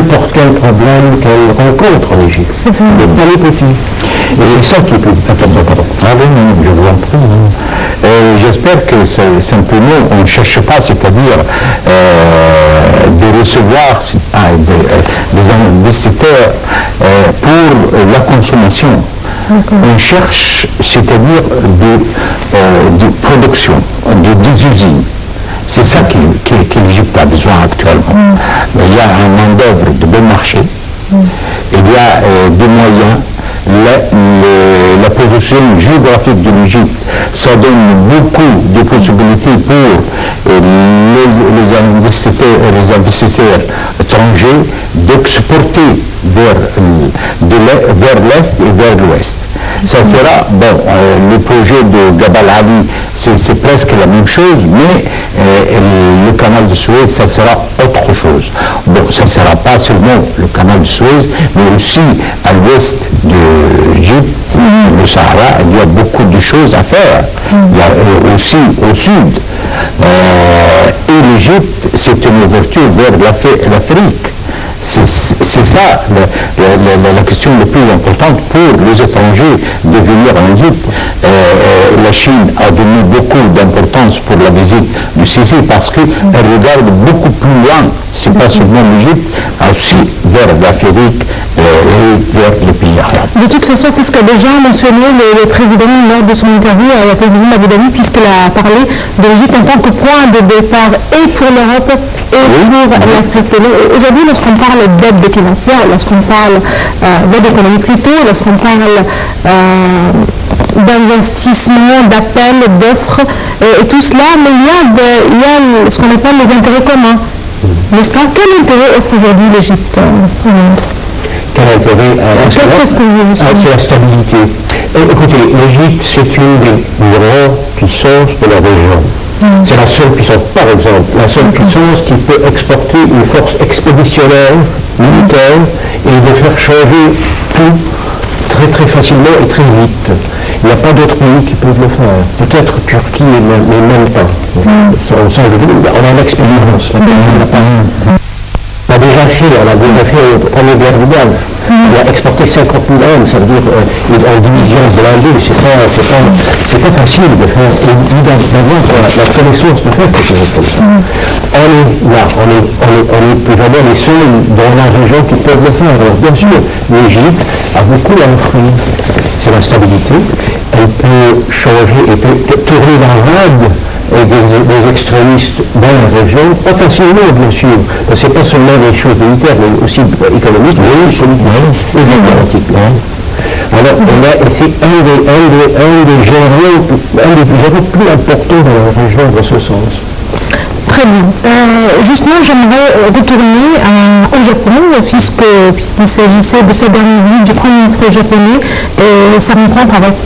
n'importe quel problème qu'elle rencontre en Égypte. Mais pas les petits. Et c'est ça qui est plus important. Ah oui, non, je vous en prie. J'espère que simplement on ne cherche pas, c'est-à-dire de recevoir des investisseurs pour la consommation. On cherche, c'est-à-dire de production, des usines. C'est ça que l'Égypte a besoin actuellement. Il y a un main-d'œuvre de bon marché, il y a des moyens. La position géographique de l'Égypte, ça donne beaucoup de possibilités pour les investisseurs étrangers d'exporter vers l'Est et vers l'Ouest. Ça sera, le projet de Gabal Ali, c'est presque la même chose, mais le canal de Suez, ça sera autre chose. Ça ne sera pas seulement le canal de Suez, mais aussi à l'ouest de l'Égypte, le Sahara, il y a beaucoup de choses à faire. Il y a aussi au sud. Et l'Égypte, c'est une ouverture vers l'Afrique. C'est ça la question la plus importante pour les étrangers de venir en Égypte. La Chine a donné beaucoup d'importance pour la visite du Sisi parce qu'elle regarde beaucoup plus loin, c'est pas seulement l'Égypte, aussi vers l'Afrique et vers les pays arabes. De toute façon, c'est ce qu'a déjà mentionné le président lors de son interview à la télévision d'Abu Dhabi, puisqu'il a parlé de l'Égypte en tant que point de départ et pour l'Europe et pour l'Afrique. Aujourd'hui, lorsqu'on parle d'aide financière, lorsqu'on parle d'aide économique plutôt, lorsqu'on parle d'investissement, d'appel, d'offres et tout cela, mais il y a ce qu'on appelle les intérêts communs. N'est-ce pas? Quel intérêt offre aujourd'hui l'Égypte au monde? Quel intérêt à la stabilité? Écoutez, l'Égypte, c'est une des grandes puissances de la région. C'est la seule puissance, par exemple, la seule puissance qui peut exporter une force expéditionnaire, militaire, et de faire changer tout très très facilement et très vite. Il n'y a pas d'autres pays qui peuvent le faire. Peut-être Turquie, mais même pas. On a l'expérience. On a déjà fait la première guerre du Golfe. Il a exporté 50 000 hommes, ça veut dire en division blindée. C'est pas facile de faire, d'avoir la connaissance de faire quelque chose comme ça. On est plus ou moins les seuls dans la région qui peuvent le faire. Alors bien sûr, l'Égypte a beaucoup à offrir. C'est la stabilité. Elle peut changer, elle peut tourner la vague des extrémistes dans la région, pas facilement bien sûr, parce que ce n'est pas seulement des choses militaires, mais aussi économiques, mais aussi et diplomatiques. Alors c'est un des généraux plus importants dans la région dans ce sens. Très bien. Justement, j'aimerais retourner au Japon, puisqu'il s'agissait de cette dernière visite du Premier ministre japonais et sa rencontre avec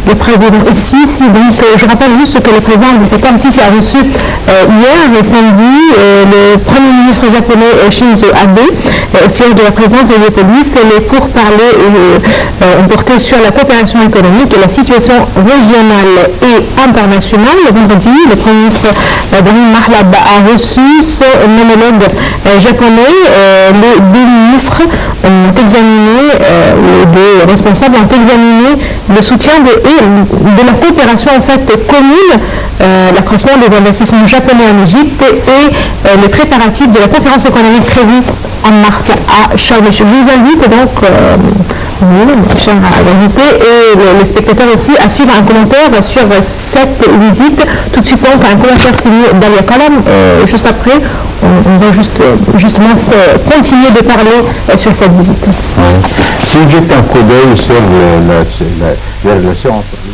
le président Sisi. Donc, je rappelle juste que le président Sisi a reçu hier et samedi le Premier ministre japonais Shinzo Abe au siège de la présidence de lui. C'est les pourparlers portés sur la coopération économique et la situation régionale et internationale. Le vendredi, le Premier ministre Daniel Mahlab a reçu ce monologue japonais. Les deux ministres ont examiné, les deux responsables ont examiné le soutien de la coopération en fait commune, l'accroissement des investissements japonais en Égypte et les préparatifs de la conférence économique prévue en mars à Sharm el-Sheikh. Je vous invite donc, vous, chers invités, et les spectateurs aussi, à suivre un commentaire sur cette visite. Tout de suite, donc, un commentaire signé Dalia Kalam. Juste après, on va justement continuer de parler sur cette visite. Si vous jetez un coup d'œil sur la relation entre les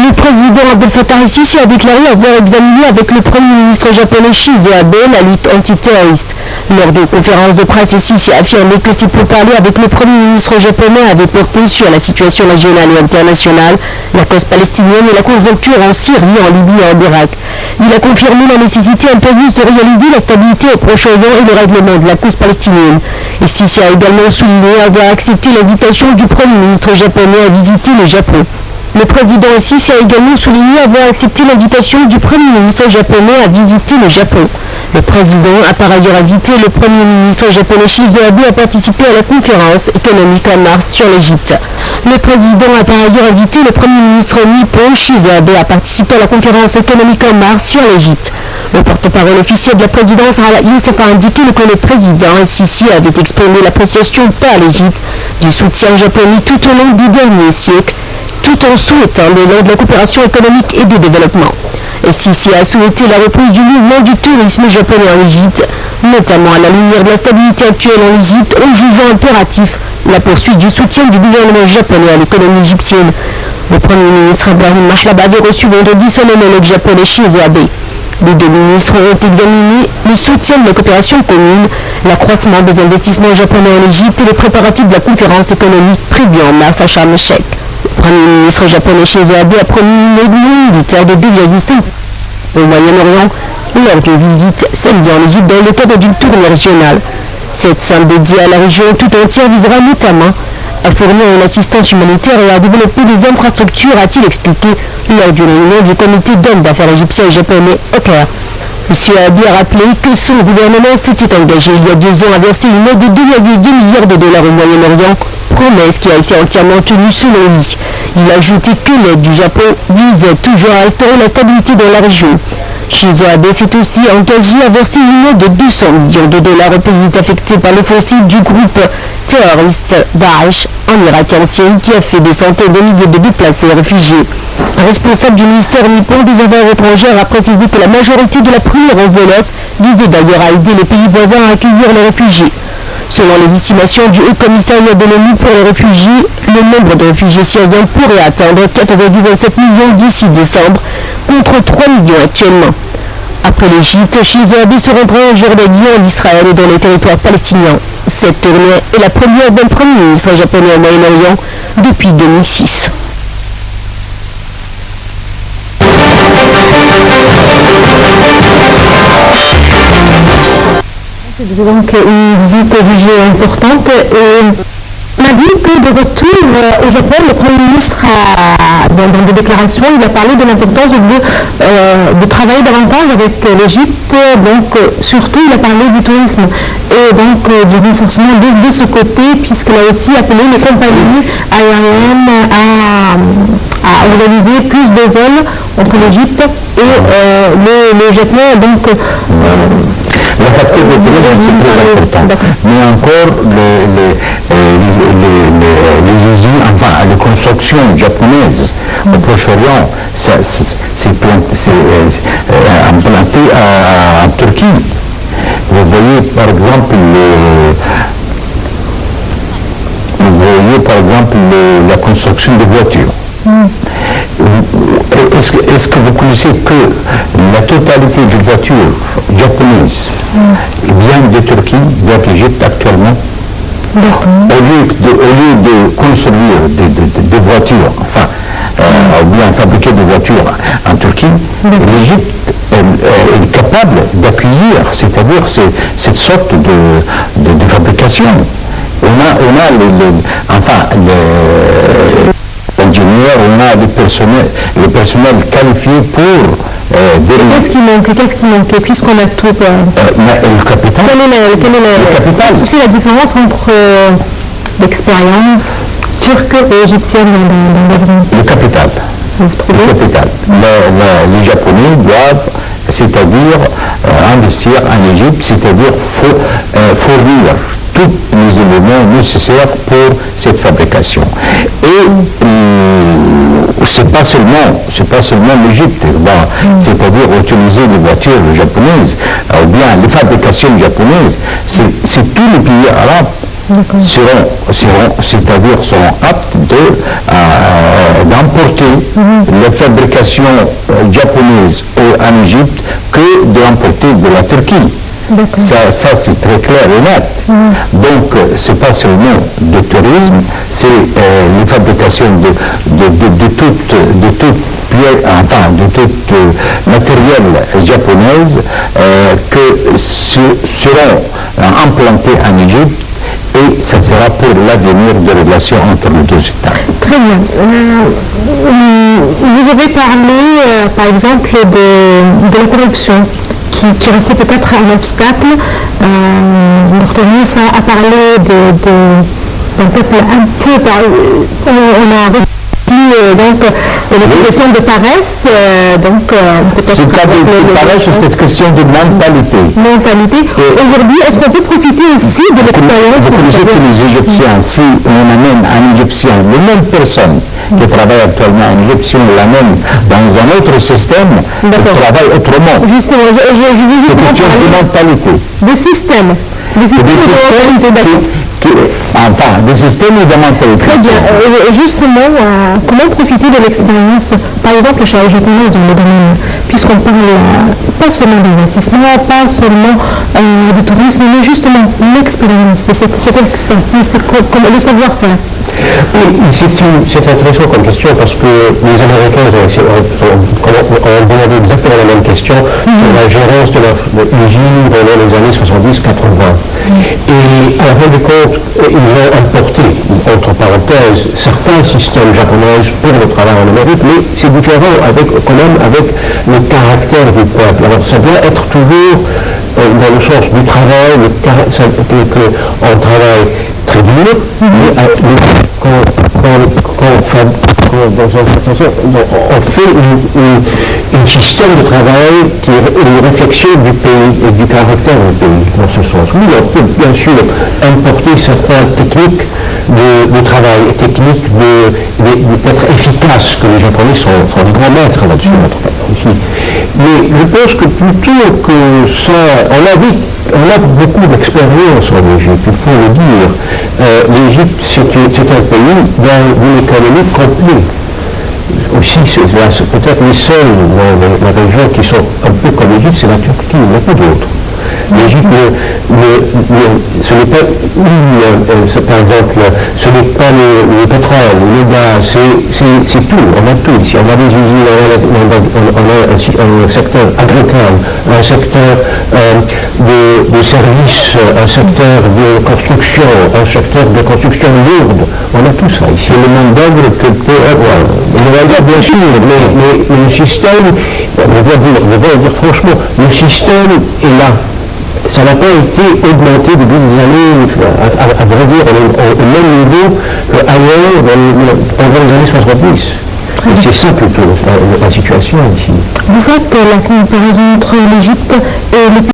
Le président Abdel Fattah el-Sisi a déclaré avoir examiné avec le Premier ministre japonais Shinzo Abe la lutte antiterroriste. Lors d'une conférence de presse, el-Sisi a affirmé que ses pourparlers avec le Premier ministre japonais avaient porté sur la situation régionale et internationale, la cause palestinienne et la conjoncture en Syrie, en Libye et en Irak. Il a confirmé la nécessité impérieuse de réaliser la stabilité au Proche-Orient et le règlement de la cause palestinienne. El-Sisi a également souligné avoir accepté l'invitation du Premier ministre japonais à visiter le Japon. Le président Sisi a également souligné avoir accepté l'invitation du Premier ministre japonais à visiter le Japon. Le président a par ailleurs invité le Premier ministre japonais Shinzo Abe à participer à la conférence économique en mars sur l'Égypte. Le président a par ailleurs invité le Premier ministre nippon Shinzo Abe à participer à la conférence économique en mars sur l'Égypte. Le porte-parole officiel de la présidence Youssef a indiqué que le président Sisi avait exprimé l'appréciation par l'Égypte du soutien japonais tout au long des derniers siècles, tout en souhaitant l'élan de la coopération économique et de développement. Et Sisi a souhaité la reprise du mouvement du tourisme japonais en Égypte, notamment à la lumière de la stabilité actuelle en Égypte, en jugeant impératif la poursuite du soutien du gouvernement japonais à l'économie égyptienne. Le Premier ministre Ibrahim Mahlaba avait reçu vendredi son homologue japonais Shinzo Abe. Les deux ministres ont examiné le soutien de la coopération commune, l'accroissement des investissements japonais en Égypte et les préparatifs de la conférence économique prévue en mars à Sharm el-Sheikh. Le Premier ministre japonais Shinzo Abe a promis une aide militaire de 2,5 au Moyen-Orient lors d'une visite samedi en Égypte dans le cadre d'une tournée régionale. Cette somme dédiée à la région tout entière visera notamment à fournir une assistance humanitaire et à développer des infrastructures, a-t-il expliqué lors d'une réunion du comité d'hommes d'affaires égyptien et japonais au Caire. M. Abe a rappelé que son gouvernement s'était engagé il y a 2 ans à verser une aide de 2,2 milliards de dollars au Moyen-Orient, promesse qui a été entièrement tenue selon lui. Il a ajouté que l'aide du Japon visait toujours à restaurer la stabilité dans la région. Shinzo Abe s'est aussi engagé à verser une aide de 200 millions de dollars aux pays affectés par l'offensive du groupe terroriste Daesh en Irak et en Syrie qui a fait des centaines de milliers de déplacés et réfugiés. Un responsable du ministère nippon des Affaires étrangères a précisé que la majorité de la première enveloppe visait d'ailleurs à aider les pays voisins à accueillir les réfugiés. Selon les estimations du Haut Commissariat de l'ONU pour les réfugiés, le nombre de réfugiés syriens pourrait atteindre 4,27 millions d'ici décembre, contre 3 millions actuellement. Après l'Égypte, Shinzo Abe se rendra en Jordanie, en Israël et dans les territoires palestiniens. Cette tournée est la première d'un Premier ministre japonais au Moyen-Orient depuis 2006. C'est donc une visite jugée importante. On a vu que de retour au Japon, le Premier ministre, dans des déclarations, il a parlé de l'importance de travailler davantage avec l'Égypte. Donc, surtout, il a parlé du tourisme et donc du renforcement de ce côté, puisqu'il a aussi appelé les compagnies aériennes à organiser plus de vols entre l'Égypte et le Japon. Donc, la capture de tourisme, c'est très important. Mais encore, les usines, enfin, les constructions japonaises au Proche-Orient, c'est implanté en Turquie. Vous voyez, par exemple, la construction de voitures. Est-ce que vous connaissez que la totalité des voitures japonaises viennent de Turquie, vers l'Égypte actuellement? Au lieu de construire des voitures, enfin, ou bien fabriquer des voitures en Turquie, l'Égypte est capable d'accueillir, c'est-à-dire cette sorte de fabrication. On a ingénieurs, on a le personnel qualifié pour Qu'est-ce qui manque puisqu'on a tout le capital. Qu'est-ce qui fait la différence entre l'expérience turque et égyptienne dans l'avenir? Le capital. Le capital. Les Japonais doivent, c'est-à-dire investir en Égypte, c'est-à-dire fournir tous les éléments nécessaires pour cette fabrication. Et c'est pas seulement l'Égypte, c'est-à-dire utiliser les voitures japonaises, ou bien les fabrications japonaises, c'est tous les pays arabes seront aptes d'emporter les fabrications japonaises en Égypte que d'emporter de la Turquie. Ça c'est très clair et net. Donc, c'est pas seulement de tourisme, c'est les fabrications de toute matériel japonaise que seront implantés en Égypte et ça sera pour l'avenir des relations entre les deux États. Très bien. Vous avez parlé, par exemple, de la corruption, qui restait peut-être un obstacle. Dr Moussa a parlé d'un peuple un peu... on a donc les questions de paresse, peut-être... C'est pas de paresse, c'est cette question de mentalité. Aujourd'hui, est-ce qu'on peut profiter aussi de l'expérience? Vous connaissez que les Égyptiens, si on amène un Égyptien, la même personne qui travaille actuellement en Égyptien, l'amène dans un autre système, il travaille autrement. Justement, je veux justement parler de mentalité. Des systèmes. Des systèmes et de mentalité. Très bien. Justement, comment profiter de l'expérience, par exemple, la charge japonaise dans le domaine, puisqu'on parle pas seulement d'investissement, pas seulement du tourisme, mais justement l'expérience, cette expertise, le savoir-faire. Oui, c'est intéressant comme question parce que les Américains ont demandé exactement la même question sur la gérance de l'usine pendant les années 70-80. Et à la fin du compte, ils ont importé, entre parenthèses, certains systèmes japonais pour le travail en Amérique, mais c'est différent quand même avec le caractère du peuple. Alors ça doit être toujours dans le sens du travail, qu'on travaille très dur, mais on fait un système de travail qui est une réflexion du pays et du caractère du pays, dans ce sens. Oui, on peut bien sûr importer certaines techniques de travail, techniques d'être efficaces, que les Japonais sont des grands maîtres là-dessus. Mais je pense que plutôt que ça, on a beaucoup d'expérience en Égypte, il faut le dire. L'Égypte, c'est un pays dans une économie complète. Aussi, c'est peut-être les seuls dans la région qui sont un peu comme l'Égypte, c'est la Turquie, il n'y a pas d'autres. L'Égypte, ce n'est pas, par exemple, ce n'est pas le pétrole, le gaz, c'est tout, on a tout ici. On a des usines, on a un secteur agricole, un secteur de services, un secteur de construction lourde. On a tout ça ici. Le main d'œuvre que peut avoir. Le main d'œuvre, bien sûr, mais le système, je dois dire franchement, le système est là. Ça n'a pas été augmenté depuis des années, à vrai dire, au même niveau qu'ailleurs pendant les années 70. Et c'est ça plutôt la situation ici. Vous faites la comparaison entre l'Égypte et le